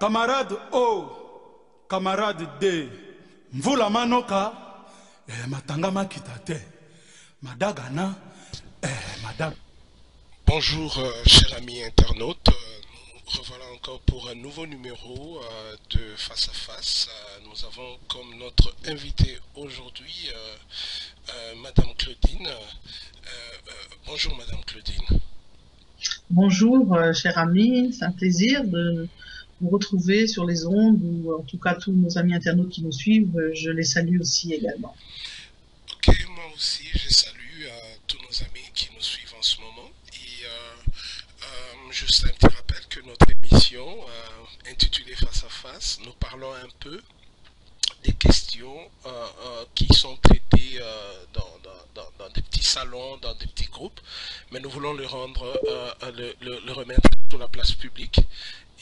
Camarade O, camarade D, Mvula Manoka, Matanga Makitate, Madagana, Madag. Bonjour chers amis internautes, nous revoilà encore pour un nouveau numéro de Face à Face. Nous avons comme notre invitée aujourd'hui Madame Claudine. Bonjour Madame Claudine. Bonjour cher ami, c'est un plaisir de vous retrouver sur les ondes, ou en tout cas tous nos amis internautes qui nous suivent, je les salue aussi également. Ok, moi aussi je salue tous nos amis qui nous suivent en ce moment. Juste un petit rappel que notre émission intitulée Face à Face, nous parlons un peu des questions qui sont traitées dans des petits salons, dans des petits groupes, mais nous voulons le rendre, le remettre sur la place publique.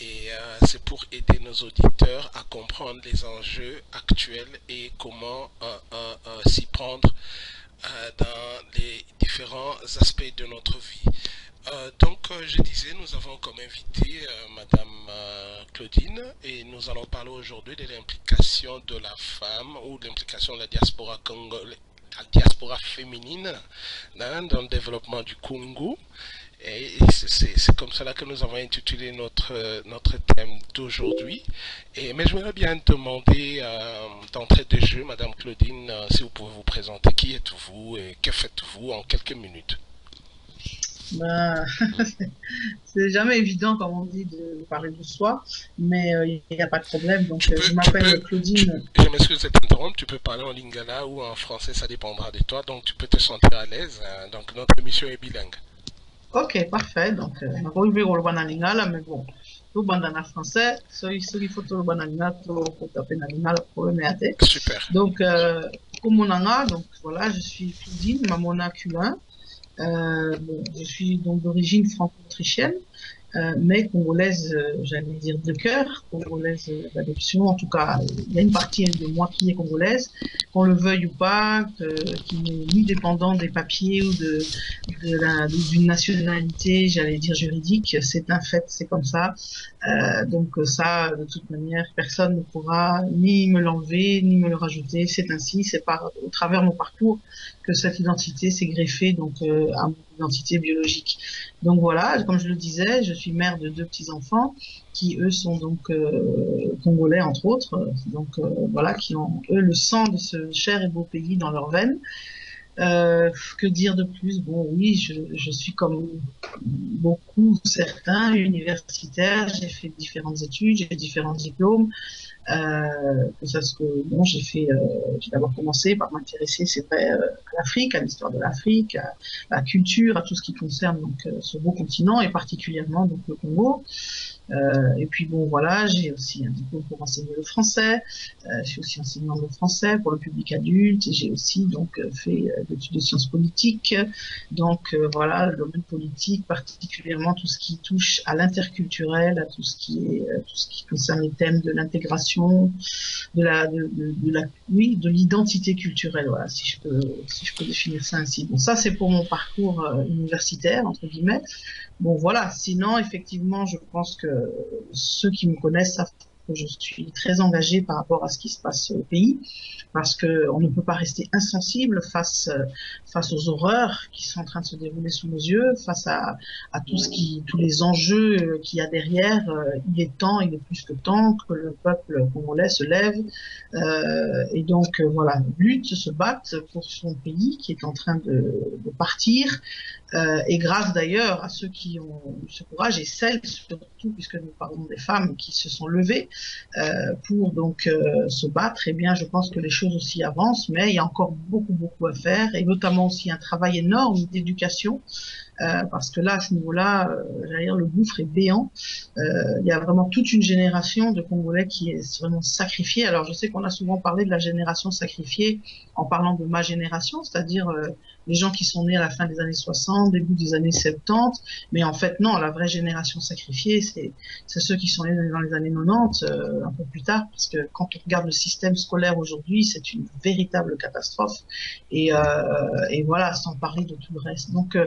Et c'est pour aider nos auditeurs à comprendre les enjeux actuels et comment s'y prendre dans les différents aspects de notre vie. Donc, je disais, nous avons comme invité Madame Claudine et nous allons parler aujourd'hui de l'implication de la femme ou de l'implication de la diaspora congolaise, la diaspora féminine dans le développement du Congo. Et c'est comme cela que nous avons intitulé notre thème d'aujourd'hui. Mais j'aimerais bien demander d'entrée de jeu, Madame Claudine, si vous pouvez vous présenter. Qui êtes-vous et que faites-vous en quelques minutes? C'est jamais évident, comme on dit, de parler de soi, mais il n'y a pas de problème. Donc, je m'appelle Claudine. Je m'excuse de t'interrompre, tu peux parler en lingala ou en français, ça dépendra de toi, donc tu peux te sentir à l'aise. Donc, notre émission est bilingue. Ok, parfait. Donc, on va ouvrir le bananingala, mais bon, tout bandana français, il faut tout le bananingala, tout taper naningala, le problème est à tête. Super. Donc, Komonanga, donc voilà, je suis Claudine Mamona Culin. Bon, je suis donc d'origine franco-autrichienne, mais congolaise, j'allais dire de cœur, congolaise d'adoption. En tout cas, il y a une partie de moi qui est congolaise, qu'on le veuille ou pas, qui n'est ni dépendant des papiers ou d'une nationalité, j'allais dire juridique. C'est un fait, c'est comme ça. Donc ça, de toute manière, personne ne pourra ni me l'enlever, ni me le rajouter. C'est ainsi, c'est au travers de mon parcours que cette identité s'est greffée donc à mon identité biologique. Donc voilà, comme je le disais, je suis mère de 2 petits-enfants qui eux sont donc congolais entre autres, donc voilà, qui ont eux le sang de ce cher et beau pays dans leurs veines. Que dire de plus? Bon, oui, je suis comme beaucoup, certains, universitaires, j'ai fait différentes études, j'ai différents diplômes. Bon, j'ai d'abord commencé par m'intéresser, c'est vrai, à l'Afrique, à l'histoire de l'Afrique, à la culture, à tout ce qui concerne donc ce beau continent et particulièrement donc le Congo. Et puis bon voilà, j'ai aussi un diplôme pour enseigner le français. Je suis aussi enseignante de français pour le public adulte. J'ai aussi donc fait des études de sciences politiques. Donc voilà, le domaine politique, particulièrement tout ce qui touche à l'interculturel, à tout ce qui concerne les thèmes de l'intégration, de l'identité culturelle. Voilà, si je peux définir ça ainsi. Bon, ça c'est pour mon parcours universitaire entre guillemets. Bon voilà, sinon effectivement je pense que ceux qui me connaissent savent que je suis très engagée par rapport à ce qui se passe au pays, parce que on ne peut pas rester insensible face aux horreurs qui sont en train de se dérouler sous nos yeux, face à tous les enjeux qu'il y a derrière. Il est plus que temps que le peuple congolais se lève et donc voilà, lutte, se batte pour son pays qui est en train de partir. Et grâce d'ailleurs à ceux qui ont eu ce courage, et celles surtout, puisque nous parlons des femmes qui se sont levées pour donc se battre, eh bien je pense que les choses aussi avancent, mais il y a encore beaucoup à faire, et notamment aussi un travail énorme d'éducation, parce que là, à ce niveau-là, j'allais dire, le gouffre est béant. Il y a vraiment toute une génération de Congolais qui est vraiment sacrifiée. Alors je sais qu'on a souvent parlé de la génération sacrifiée en parlant de ma génération, c'est-à-dire les gens qui sont nés à la fin des années 60, début des années 70, mais en fait non, la vraie génération sacrifiée, c'est ceux qui sont nés dans les années 90, un peu plus tard, parce que quand on regarde le système scolaire aujourd'hui, c'est une véritable catastrophe, et voilà, sans parler de tout le reste. Donc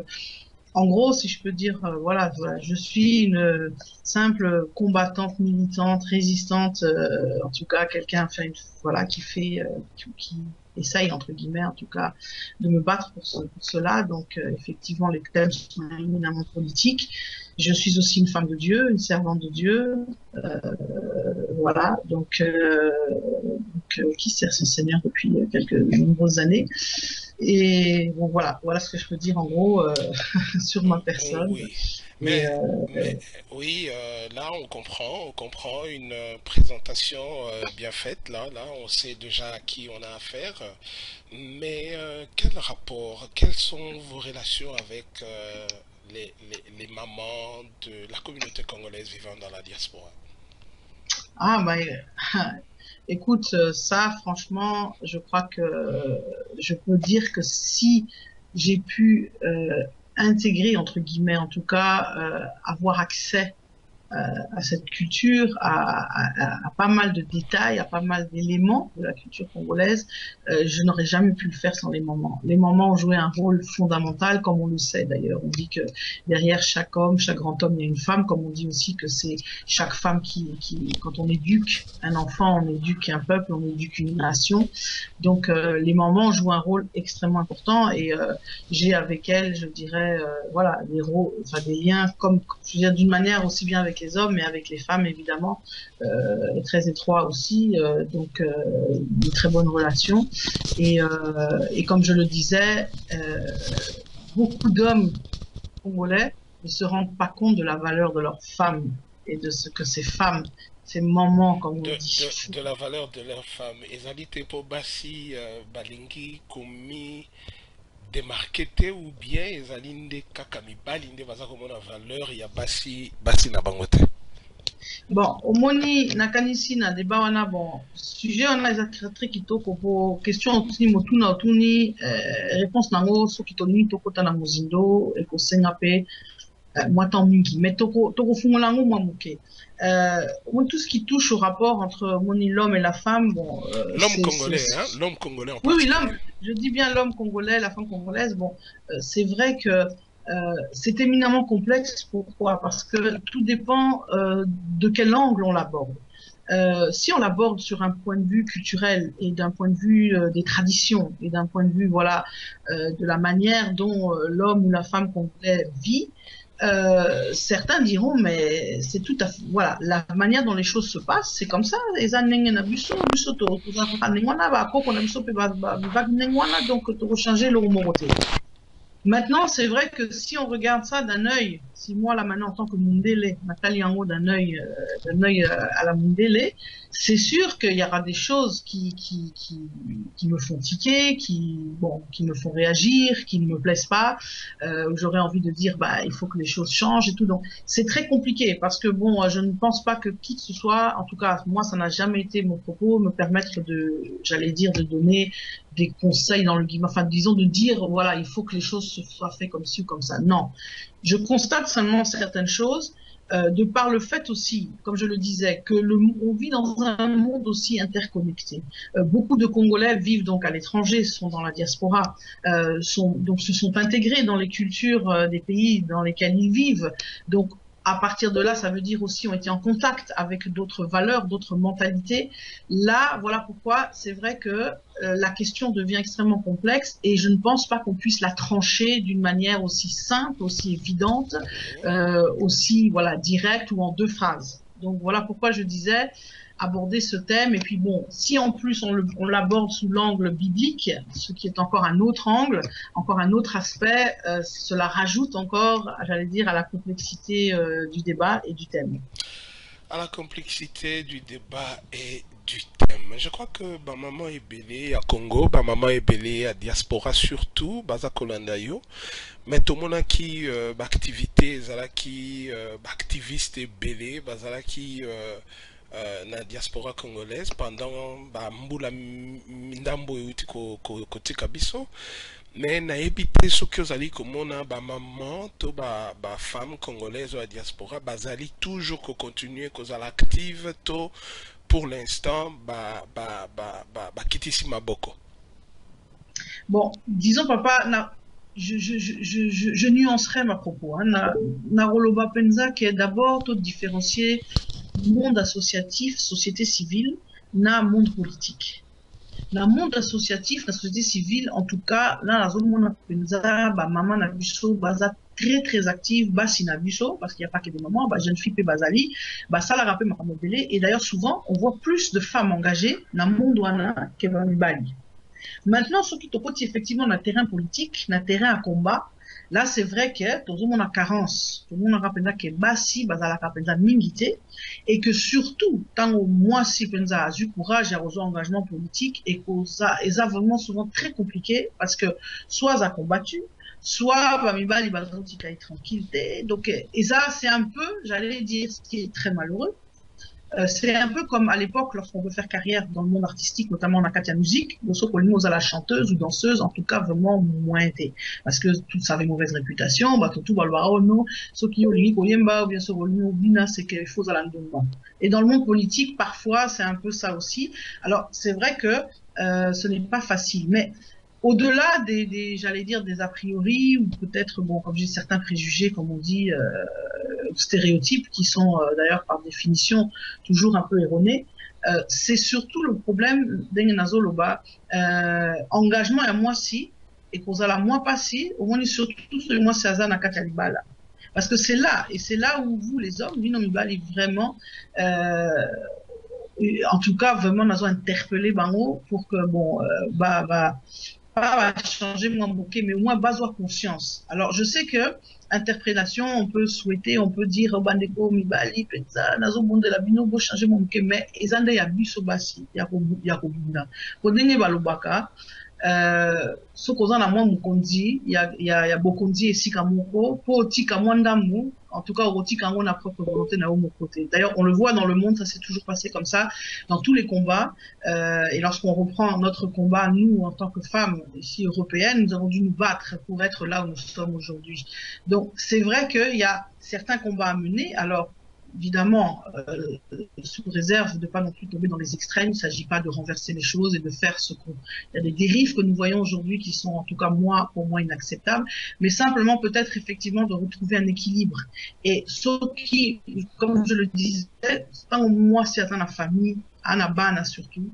En gros, si je peux dire, voilà, voilà, je suis une simple combattante, militante, résistante, en tout cas, quelqu'un, enfin, voilà, qui fait, qui essaye, entre guillemets, en tout cas, de me battre pour cela. Donc, effectivement, les thèmes sont éminemment politiques. Je suis aussi une femme de Dieu, une servante de Dieu, voilà, qui sert son Seigneur depuis quelques nombreuses années. Et bon, voilà, voilà ce que je peux dire en gros sur ma personne. Oui, Et mais oui, là on comprend une présentation bien faite. Là, on sait déjà à qui on a affaire. Mais quel rapport, quelles sont vos relations avec les mamans de la communauté congolaise vivant dans la diaspora? ah bah écoute, ça franchement, je crois que je peux dire que si j'ai pu intégrer entre guillemets, en tout cas, avoir accès à cette culture, à pas mal de détails, à pas mal d'éléments de la culture congolaise, je n'aurais jamais pu le faire sans les mamans. Les mamans ont joué un rôle fondamental, comme on le sait d'ailleurs. On dit que derrière chaque homme, chaque grand homme, il y a une femme, comme on dit aussi que c'est chaque femme quand on éduque un enfant, on éduque un peuple, on éduque une nation. Donc les mamans jouent un rôle extrêmement important et j'ai avec elles, je dirais, voilà, des liens comme, je veux dire, d'une manière aussi bien avec les hommes, mais avec les femmes évidemment, très étroit aussi, une très bonne relation. Et comme je le disais, beaucoup d'hommes congolais ne se rendent pas compte de la valeur de leurs femmes et de ce que ces femmes, ces mamans, comme on dit. De la valeur de leur femme. Ezali te po basi balingi komi démarqué te ou bien ezali nde kaka mibali nde baza komona valeur ya basi na bango te. Bon, omoni nakanisi na débat wana bon sujet wana eza très kitoko po question otuni motuna otuni réponse nango soki tolingi tokota na mozindo ekosenga pe mwa temps mingi mais tokofungola yango mwa moke. Tout ce qui touche au rapport entre l'homme et la femme, bon, l'homme congolais, hein, l'homme congolais en oui, l'homme, je dis bien l'homme congolais, la femme congolaise, bon, c'est vrai que c'est éminemment complexe. Pourquoi? Parce que tout dépend de quel angle on l'aborde. Si on l'aborde sur un point de vue culturel et d'un point de vue des traditions et d'un point de vue, voilà, de la manière dont l'homme ou la femme congolais vit, certains diront, mais c'est tout à fait, voilà, la manière dont les choses se passent, c'est comme ça. Donc, tu changer le moroté. Maintenant, c'est vrai que si on regarde ça d'un œil, si moi là maintenant en tant que Mundele, Nathalie Ango d'un œil à la Mundele, c'est sûr qu'il y aura des choses qui me font tiquer, qui me font réagir, qui ne me plaisent pas, où j'aurais envie de dire bah il faut que les choses changent et tout. Donc c'est très compliqué parce que bon, je ne pense pas que qui que ce soit, en tout cas moi ça n'a jamais été mon propos, me permettre j'allais dire de donner des conseils dans le guillemet, enfin disons de dire voilà il faut que les choses se soient faites comme ci ou comme ça. Non, je constate seulement certaines choses de par le fait aussi, comme je le disais, que on vit dans un monde aussi interconnecté. Beaucoup de Congolais vivent donc à l'étranger, sont dans la diaspora, donc se sont intégrés dans les cultures des pays dans lesquels ils vivent. Donc à partir de là, ça veut dire aussi ont été en contact avec d'autres valeurs, d'autres mentalités. Là, voilà pourquoi c'est vrai que la question devient extrêmement complexe et je ne pense pas qu'on puisse la trancher d'une manière aussi simple, aussi évidente, aussi voilà directe ou en deux phrases. Donc voilà pourquoi je disais aborder ce thème et puis bon, si en plus on l'aborde sous l'angle biblique, ce qui est encore un autre angle, encore un autre aspect, cela rajoute encore, j'allais dire, à la complexité du débat et du thème. À la complexité du débat et du thème. Je crois que ma maman est belée à Congo, ma maman est belée à diaspora surtout, baza kolanda yo. Mais tout le monde qui activité, zala qui activiste est belé, bazala qui na diaspora congolaise pendant mbula ndambo yuti kotika biso. Mais nayebi te soki ozali komona ba maman to ba femme congolaise à diaspora bazali toujours continuer kozala active to pour l'instant kitisi maboko. Bon, disons papa je nuancerai ma propos. Hein. Naroloba Penza, qui est d'abord tout différencier monde associatif, société civile, na monde politique. Dans le monde associatif, la société civile, en tout cas, là, la zone monde Penza, bah, maman na biso, baza très très active, bah, si na biso, parce qu'il n'y a pas que des mamans, bah, jeune fille pe bazali, bah, ça la rappelle ma modélé. Et d'ailleurs, souvent, on voit plus de femmes engagées dans le monde ouana que dans le Bali. Maintenant, ce qui te côté effectivement dans le terrain politique, dans le terrain à combat, là, c'est vrai que tout le monde a carence. Tout le monde a rappelé que Bassi, Bazala Kapenza Mingité, et que surtout, tant au moins si Penza a eu courage et a reçu engagement politique, et que ça est vraiment souvent très compliqué, parce que soit a combattu, soit Bamiba, il va tranquille. Donc, et ça, c'est un peu, j'allais dire, ce qui est très malheureux. C'est un peu comme à l'époque, lorsqu'on veut faire carrière dans le monde artistique, notamment en Akatia musique, Bosso Polino à la chanteuse ou danseuse, en tout cas vraiment moins été. Parce que tout ça avait mauvaise réputation, bah, tout balbara, non, ce qui est Koyemba, ou bien sûr, Bina, c'est qu'il faut à l'andonnement. Et dans le monde politique, parfois, c'est un peu ça aussi. Alors, c'est vrai que, ce n'est pas facile, mais, au-delà j'allais dire, des a priori, ou peut-être, bon, comme j'ai certains préjugés, comme on dit, stéréotypes, qui sont d'ailleurs par définition toujours un peu erronés, c'est surtout le problème d'Engenazoloba, engagement à moi si, et qu'on a la moi pas si, au moins surtout sur moi c'est Azana Katalibala. Parce que c'est là, et c'est là où vous, les hommes, Binomibali, vraiment, en tout cas, vraiment, nous avons interpellé Bango pour que, bon, pas changer mon bouquet, mais au moins avoir conscience. Alors, je sais que interprétation, on peut souhaiter, on peut dire Bandeko, Mibali, Penza, Nazo Bonde la Bino, bo changer mon bouquet, mais Ezande ya biso basi, Yakobunda. Kodenge balobaka, ce qu'on a moins mukondi, il y a bokondi et sikamoko, po tika mwandamu, en tout cas, au tika on a propre volonté na mon côté. D'ailleurs, on le voit dans le monde, ça s'est toujours passé comme ça, dans tous les combats, et lorsqu'on reprend notre combat, nous, en tant que femmes, ici, européennes, nous avons dû nous battre pour être là où nous sommes aujourd'hui. Donc, c'est vrai qu'il y a certains combats à mener, alors, évidemment, sous réserve de pas non plus tomber dans les extrêmes, il ne s'agit pas de renverser les choses et de faire ce qu'on... Il y a des dérives que nous voyons aujourd'hui qui sont, en tout cas, pour moi, inacceptables, mais simplement peut-être effectivement de retrouver un équilibre. Et ce qui, comme je le disais, tant moi, c'est atteint la famille, Anabana surtout,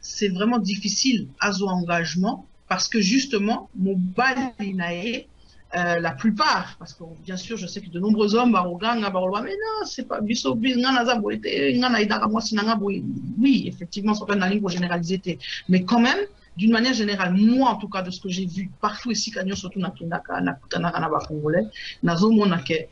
c'est vraiment difficile à ce engagement parce que justement, mon balinae, la plupart, parce que bien sûr, je sais que de nombreux hommes, mais non, c'est pas oui, effectivement, c'est pas une ligne pour généraliser, mais quand même, d'une manière générale, moi, en tout cas, de ce que j'ai vu partout ici, surtout na Congolais, nazo monake,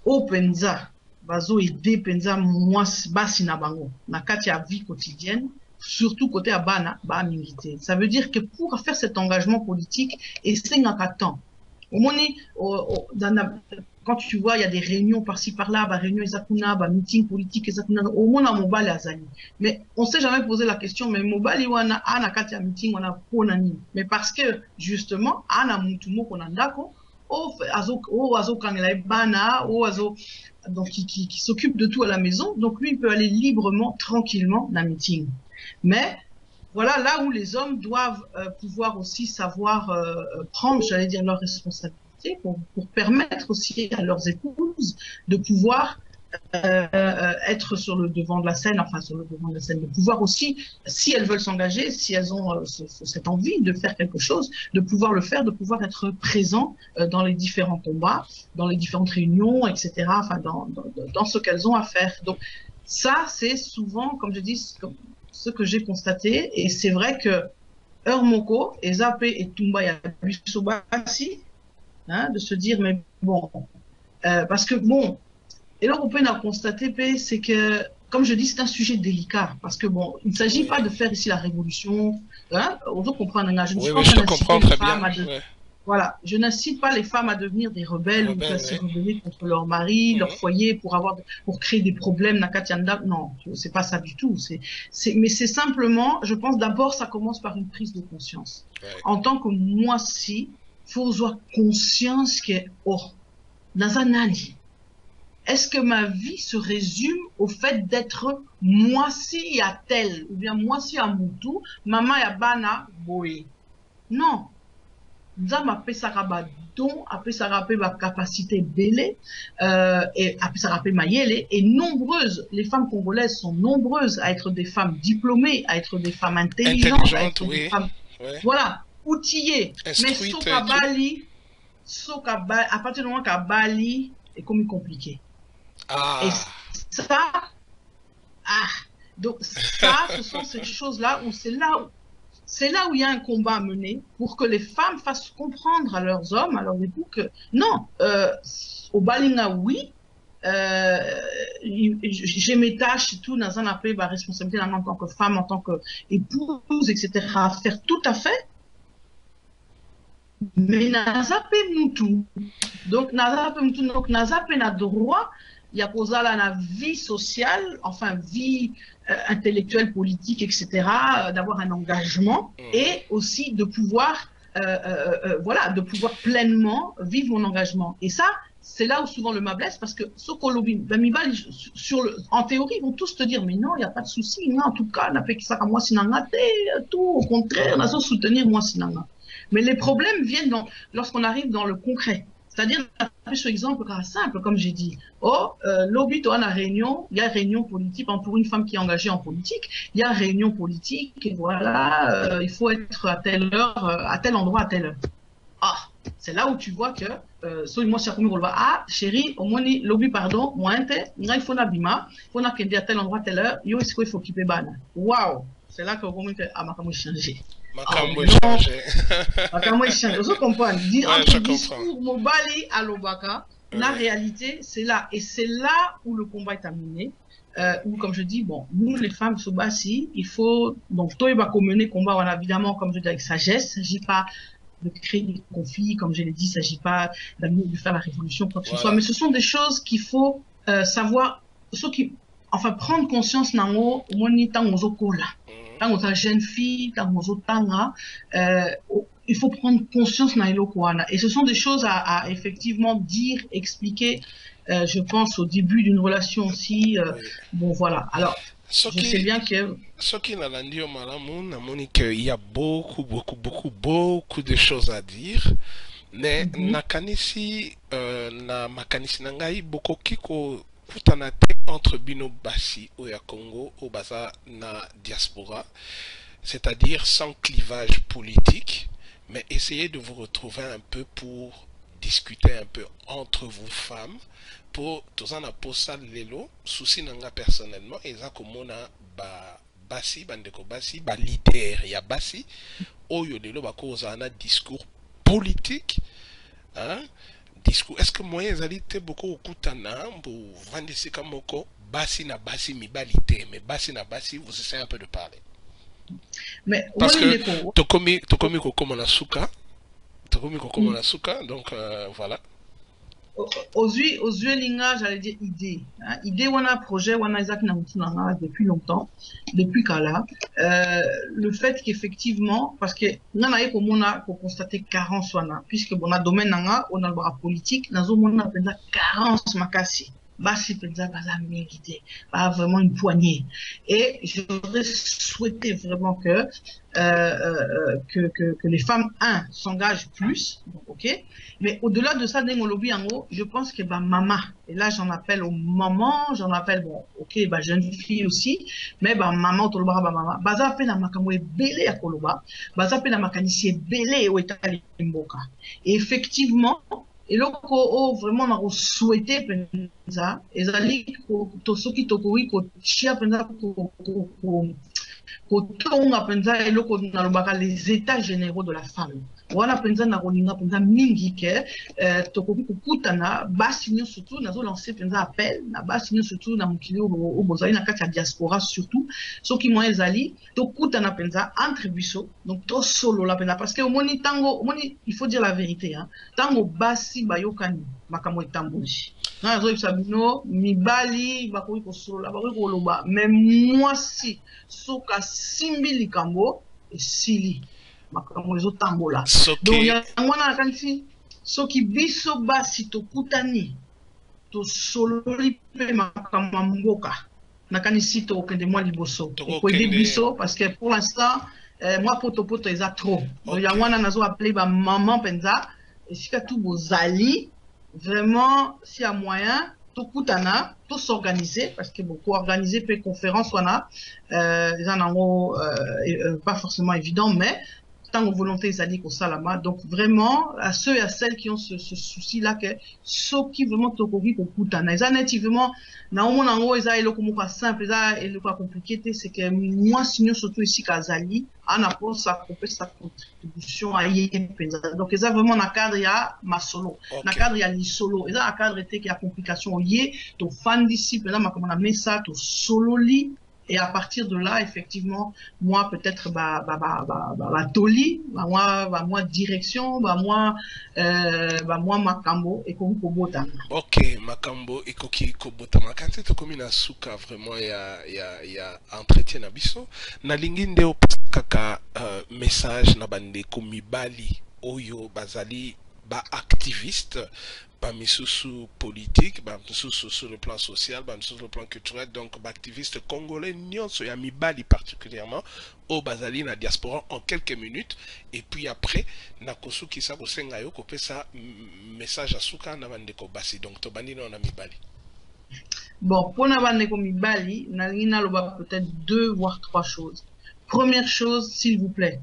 au Penza, bazo ide Penza, moi, basi na bango, na katia vie quotidienne, surtout côté Abana, ba milité. Ça veut dire que pour faire cet engagement politique, et c'est un temps. Quand tu vois, il y a des réunions par-ci par-là, réunions Ezakuna, meeting politique Ezakuna, au moins on mobile Azali. Mais on s'est jamais posé la question, mais mobile wana ana katia meeting wana ponani. Mais parce que justement, ana mutumo konandako, azo kangela bana, azo donc qui s'occupe de tout à la maison, donc lui il peut aller librement, tranquillement dans le meeting. Mais voilà là où les hommes doivent pouvoir aussi savoir prendre, j'allais dire, leurs responsabilités pour permettre aussi à leurs épouses de pouvoir être sur le devant de la scène, enfin sur le devant de la scène, de pouvoir aussi, si elles veulent s'engager, si elles ont cette envie de faire quelque chose, de pouvoir le faire, de pouvoir être présent dans les différents combats, dans les différentes réunions, etc., enfin dans ce qu'elles ont à faire. Donc ça, c'est souvent, comme je dis, ce que j'ai constaté, et c'est vrai que Heurmoko, Ezape et Tumba Yabisobasi, hein, de se dire, mais bon, parce que bon, et là on peut en constater, c'est que, comme je dis, c'est un sujet délicat, parce que bon, il ne s'agit pas de faire ici la révolution, hein, on doit comprendre, je comprends très bien. Voilà, je n'incite pas les femmes à devenir des rebelles ou à se rebeller contre leur mari, leur foyer, pour créer des problèmes. Non, c'est pas ça du tout. Mais c'est simplement, je pense d'abord, ça commence par une prise de conscience. En tant que moi, si, faut avoir conscience que, dans un année, est-ce que ma vie se résume au fait d'être moi si à tel, ou bien moi si à Moutou, maman ya bana boy? Non. nzambe apesaka badon, apesaka pe bacapacité belé, et apesaka pe mayele, et nombreuses, les femmes congolaises sont nombreuses à être des femmes diplômées, à être des femmes intelligentes, à être des femmes, voilà, outillées. Mais à partir du moment qu'à Bali, est comme compliqué. Et ça, donc ça, ce sont ces choses-là où c'est là où il y a un combat à mener pour que les femmes fassent comprendre à leurs hommes, à leurs époux que non, au Balinga, oui, j'ai mes tâches et tout, dans un appel, ma responsabilité en tant que femme, en tant qu'épouse, etc., à faire tout à fait. Mais nazape mutu. Donc, nazape n'a droit, il y a cause là la vie sociale, enfin, vie intellectuelle, politique, etc., d'avoir un engagement et aussi de pouvoir, voilà, de pouvoir pleinement vivre mon engagement. Et ça, c'est là où souvent le m'a blesse parce que en théorie, ils vont tous te dire, mais non, il n'y a pas de souci, non, en tout cas, on a fait ça à moi, tout, au contraire, on a soutenir moi, sinanga. Mais les problèmes viennent lorsqu'on arrive dans le concret. C'est-à-dire, ce exemple simple, comme j'ai dit. Lobby, tu as une réunion, il y a réunion politique, pour une femme qui est engagée en politique, il y a réunion politique, et voilà, il faut être à telle heure, à tel endroit, à telle heure. Ah, c'est là où tu vois que, chérie, au moins, lobby, pardon, moi, il faut n'abima, il faut n'attendre à tel endroit, à telle heure, il faut occuper ban. Waouh! C'est là que vous avez changé. Makambo échangé. Makambo échangé. Vous comprenez? Entre discours Mobali à l'Obaka, la réalité, c'est là. Et c'est là où le combat est amené. Où, comme je dis, bon, nous, les femmes, Sobasi, il faut, donc, toi, il va mener combat, on a évidemment, comme je dis, avec sagesse. Il ne s'agit pas de créer des conflits, comme je l'ai dit, il ne s'agit pas de faire la révolution, quoi que ce soit. Mais ce sont des choses qu'il faut savoir, enfin, prendre conscience, nango, moni tango kola. Tant que jeune fille, tant que il faut prendre conscience na ilokwana. Et ce sont des choses à effectivement dire, expliquer. Je pense au début d'une relation aussi. Bon voilà. Alors, je sais bien que. Ce qui n'a l'andi au malamou, il y a beaucoup de choses à dire. Mais nakanisi, na makanisi nangai beaucoup kiko. Entre Bino Bassi ou ya Congo au Baza na diaspora, c'est-à-dire sans clivage politique, mais essayez de vous retrouver un peu pour discuter un peu entre vous femmes, pour tous en aposta lelo, souci nanga personnellement, et ça comme on a Bassi, bandeko Bassi, leader ya Bassi, oyo lelo bako un discours politique, hein? Discours. Est-ce que moi, ezalité beaucoup au Koutana pour vendre ces kamoko Bassi na Bassi mi balité, mais Bassi na Bassi, vous essayez un peu de parler. Mais parce que Tokomi Koko Monasuka, donc voilà. Aux yeux linga, j'allais dire idée. Idée, on a un projet, on a Isaac Namutunanga depuis longtemps, depuis Kala. Le fait qu'effectivement, parce que on a constaté carence, puisque on a domaine nanga, on a le bras politique, dans on a carence makasi. Basi penza baza mérité, pas vraiment une poignée. Et j'aurais souhaité vraiment que les femmes s'engagent plus, ok. Mais au-delà de ça, je pense que maman, et là j'en appelle aux mamans, j'en appelle bon, ok, jeune fille aussi, mais maman toloba maman, baza pe na makambo belé à koloba, baza pe na makanisi belé au Italie mboka. Et effectivement. Et là, vraiment, on a souhaité penza, et zali to soki to koi ko chia penza ko tonga penza et loko na lobaka les états généraux de la femme. Wana penza na roninga penza mingi ke to koki kukutana basi nyo surtout nazo lancer penza appel na basi nyo surtout na mukili o bozali na kati ya diaspora surtout soki mo ezali to kutana penza entre biso donc to solo la penza parce que au moni il faut dire la vérité hein tango basi bayokani makambo etamboli na zo ibsabino mibali bakoki ko solo la bakoki ko loba mais moi si soka simbi likambo esili makambo ezotambola donc yango na kanisi soki biso basi tokutani tosololi mpe makambo mboka nakanisi tokende mwa liboso koyede biso parce que pour l'instant moi poto poto eza trop. Donc ya wana nazo appeler ba maman penza et si tout bozali vraiment si y a moyen tout kutana tout s'organiser parce que beaucoup organiser peut conférence wana pas forcément évident mais tant que volonté zali ko salama donc vraiment à ceux et à celles qui ont ce souci là que ceux qui vraiment tokoki ko kutana exactement na omona ngo eza eloko moko simple eza eloko compliqué c'est que moi sinon surtout ici kazali ana pour sa contribution à y penza donc eza vraiment na cadre ya masolo na cadre ya li solo eza na cadre te qui a complication y to fan d'ici pendant ma comme on a mis ça to solo li. Et à partir de là, effectivement, moi, peut-être, toli, moi, direction, moi, makambo, et koki kobota. Ok, makambo, et koki kobota. Quand tu es comme suka, vraiment, il y a entretien à biso. Na linginde o kaka message na bande komibali, oyo bazali, ba activiste, misusu politique, misusu sur le plan social, misusu sur le plan culturel, donc activiste congolais, nyonso ya mibali particulièrement, au bazali na diaspora en quelques minutes, et puis après, na kosu kisa kosenga yo kopé ça message à suka na bandeko basi, donc to bandi na mibali. Bon, pour na bandeko mibali, na lina loba peut-être 2 voire 3 choses. Première chose, s'il vous plaît,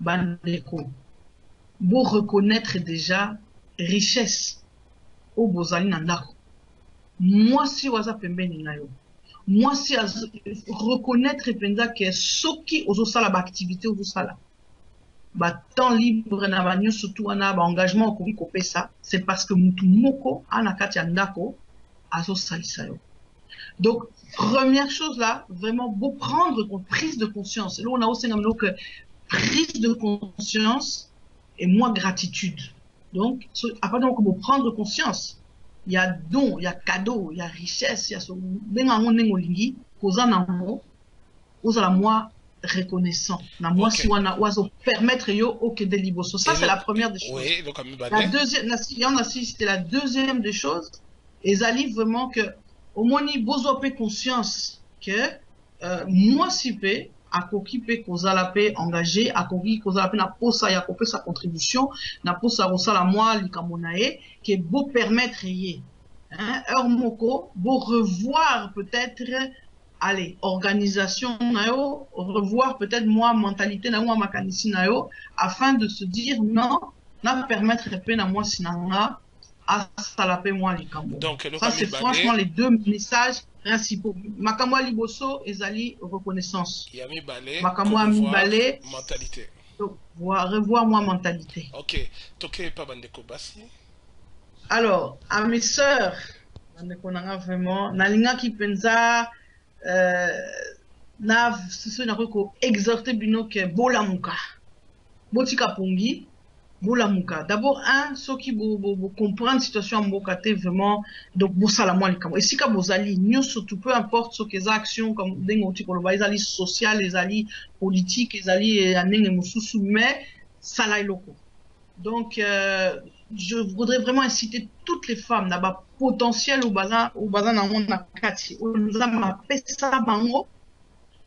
bandeko, vous reconnaître déjà richesse au bozali nandako. Moi si waza pembeni na yo. Moi si reconnaître penza que soki ozo sala ba activité ozo sala. Ba temps libre na ba nyo surtout ana ba engagement ko ko pesa, c'est parce que mutu moko ana kati ya ndako azo salisa yo. Donc première chose là, vraiment beau prendre prise de conscience. Là on a aussi que prise de conscience et moi gratitude. Donc, à partir du moment où vous prendre conscience, il y a don, il y a cadeau, il y a richesse, il y a ce bengangolingi, causant nango, aux la moi reconnaissant. Na moi si on a oiseau permettre yo ok de liboso. Ça c'est la première des choses. Oui, donc la deuxième, il y en a si c'était la deuxième des choses. Et ça livre vraiment que au moins ni besoin de conscience que moi si pe à koki pe kozala pe engagé à koki kozala pe na posa ya kopé sa contribution na posa rosala moi likamonae qui est beau permettre yé heure moko beau revoir peut-être allez organisation na yo revoir peut-être moi mentalité na moi makanisi na yo afin de se dire non na permettre pe na moi sinanga à salaper moi likambo. Donc ça c'est franchement les deux messages principaux. Makamwa liboso ezali reconnaissance. Yami balé. Makamwa mi balé. Mentalité. Donc revoir moi mentalité. Ok. Toké pa bandeko basi. Alors à mes sœurs, bandeko nanga vraiment nalinga ki penza na ce na ko exhorter bino ke bola muka. Botika pongi. D'abord, ceux qui comprennent la situation en Mokate vraiment, donc, bossala moi les camons. Et si ka bozali, nous surtout, peu importe ce que les actions, comme les alliés sociales, les alliés politiques, les alliés mais ça l'a loko. Donc, je voudrais vraiment inciter toutes les femmes, d'abord, potentiel au bazar dans mon akati. Nous avons fait ça, bango.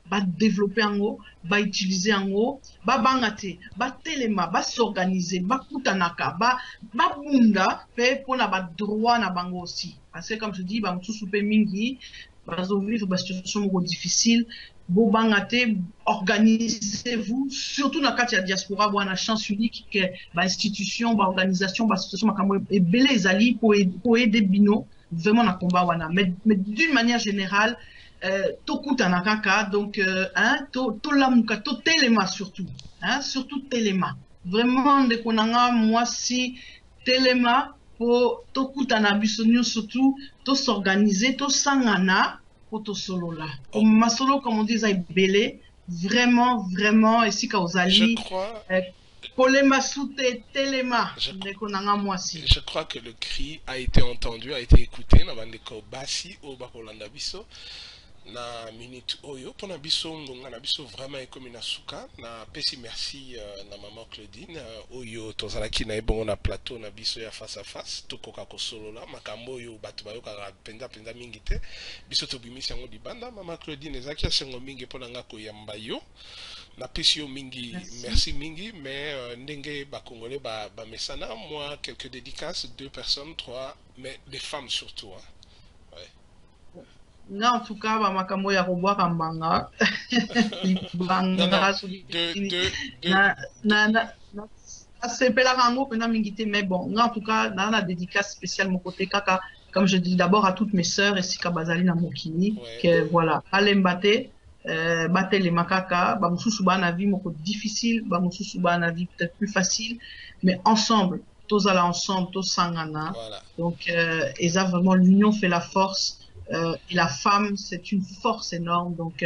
Ba développer en haut, ba utiliser en haut, ba bangate, ba telema, ba s'organiser, ba kutanaka, ba bunda, pe pour na ba droit na bango aussi. Parce que comme je dis, ba mtu soupe mingi, ba zo vivre ba situation difficile, bo bangate, organisez-vous, surtout na kati ya diaspora, bo na chance unique que ba institution, ba organisation, ba situation makambo et belé zali pour aider bino vraiment na combat wana. Mais d'une manière générale, Tokutanakaka, donc, to lamuka, to telema surtout, surtout telema. Vraiment, de konanga, moi si telema, pour Tokutana bisonio surtout, to s'organiser, to sangana, pour to solo là. Ma solo, comme on dit, ça est belé, vraiment, et si kaozali, polema soute telema, de konanga, moi si. Je crois que le cri a été entendu, a été écouté, na bandeko basi, au bakolanda biso. Na minute oyo pona biso ngonga na biso vraiment comme na suka na pesi merci na maman Claudine oyo tozalaki na ebongo na plateau na biso ya face à face tokoka ko solo la makambo oyo batu bayoka penza mingi te biso tobimisi yango libanda maman Claudine ezaki asengo mingi pona nga ko yamba yo Napesio Mingi, merci Mingi, mais Ndenge Bakongole Mesana, moi, quelques dédicaces, 2 personnes, 3, mais des femmes surtout. Hein. Ouais. Non, en tout cas, makambo ya roboa kambanga. Libanga c'est pas la rango que mingité, mais bon, en tout cas, dans la dédicace spéciale mon côté kaka, comme je dis d'abord à toutes mes sœurs et Sika Bazali na Mokini, que voilà, allez m'batter. Battre les makaka, bamususu ba na vie moko difficile, bamususu ba na vie peut-être plus facile, mais ensemble, tous allons ensemble, tous sangana. Voilà. Donc, et ça vraiment l'union fait la force. Et la femme, c'est une force énorme, donc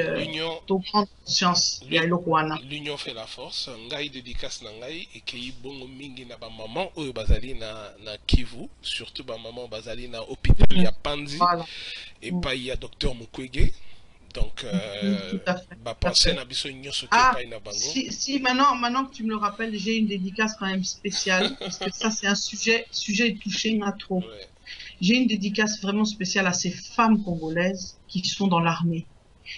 faut prendre conscience. L'union fait la force. Ngai dédicace na ngai et kei bongo mingi na ba maman oyo bazali na Kivu, surtout ba maman bazali na hôpital ya Panzi voilà. Et pas il y a docteur Mukwege. Donc, si maintenant que tu me le rappelles, j'ai une dédicace quand même spéciale, parce que ça c'est un sujet touché à trop. Ouais. J'ai une dédicace vraiment spéciale à ces femmes congolaises qui sont dans l'armée,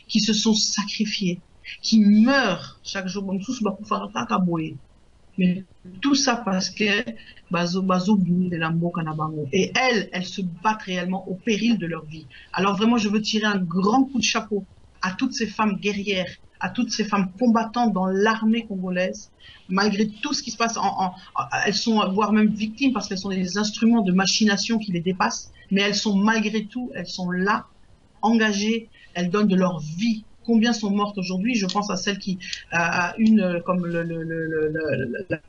qui se sont sacrifiées, qui meurent chaque jour. Mais tout ça parce que et elles se battent réellement au péril de leur vie. Alors vraiment, je veux tirer un grand coup de chapeau à toutes ces femmes guerrières, à toutes ces femmes combattantes dans l'armée congolaise. Malgré tout ce qui se passe, elles sont voire même victimes parce qu'elles sont des instruments de machination qui les dépassent. Mais elles sont malgré tout, elles sont là, engagées, elles donnent de leur vie. Combien sont mortes aujourd'hui? Je pense à celle qui a une, comme la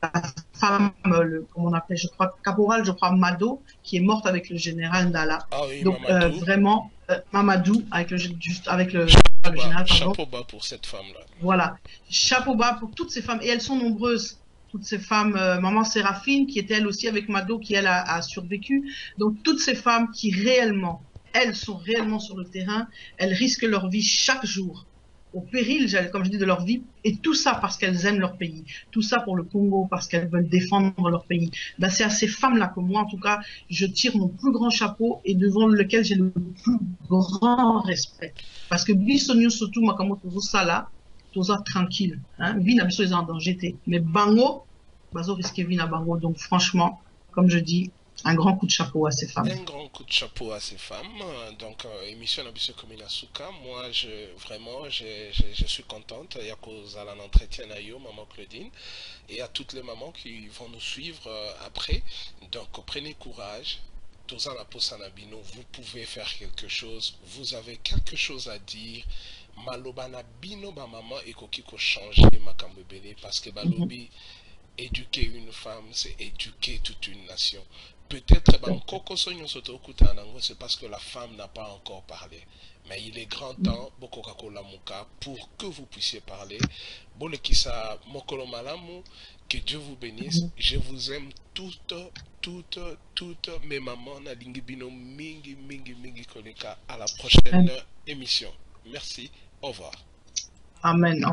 femme, comment on appelle, je crois, caporal, je crois, Mado, qui est morte avec le général Ndala. Ah oui, donc, vraiment, Mamadou, avec le général. Chapeau bas pour cette femme-là. Voilà. Chapeau bas pour toutes ces femmes. Et elles sont nombreuses. Toutes ces femmes, maman Séraphine, qui était elle aussi avec Mado, qui elle a survécu. Donc, toutes ces femmes qui réellement, elles sont réellement sur le terrain, elles risquent leur vie chaque jour, au péril, comme je dis, de leur vie, et tout ça parce qu'elles aiment leur pays, tout ça pour le Congo, parce qu'elles veulent défendre leur pays. Ben, c'est à ces femmes-là que moi, en tout cas, je tire mon plus grand chapeau et devant lequel j'ai le plus grand respect. Parce que Bissonio, surtout, Makamo Sala, Toza tranquille, hein, Vina Bisso est en danger, mais Bango, Bazo risque Vina Bango, donc franchement, comme je dis, un grand coup de chapeau à ces femmes. Un grand coup de chapeau à ces femmes. Donc, émission Nabissou Komina Souka. Moi, vraiment, je suis contente. Il y a cause à l'entretien à Yo, maman Claudine, et à toutes les mamans qui vont nous suivre après. Donc, prenez courage. Toza la Posanabino, vous pouvez faire quelque chose. Vous avez quelque chose à dire. Malobana bino ba maman et kokiko changer makambebele parce que balobi éduquer une femme, c'est éduquer toute une nation. Peut-être c'est parce que la femme n'a pas encore parlé. Mais il est grand temps pour que vous puissiez parler. Que Dieu vous bénisse. Je vous aime toutes mes mamans. À la prochaine émission. Merci. Au revoir. Amen.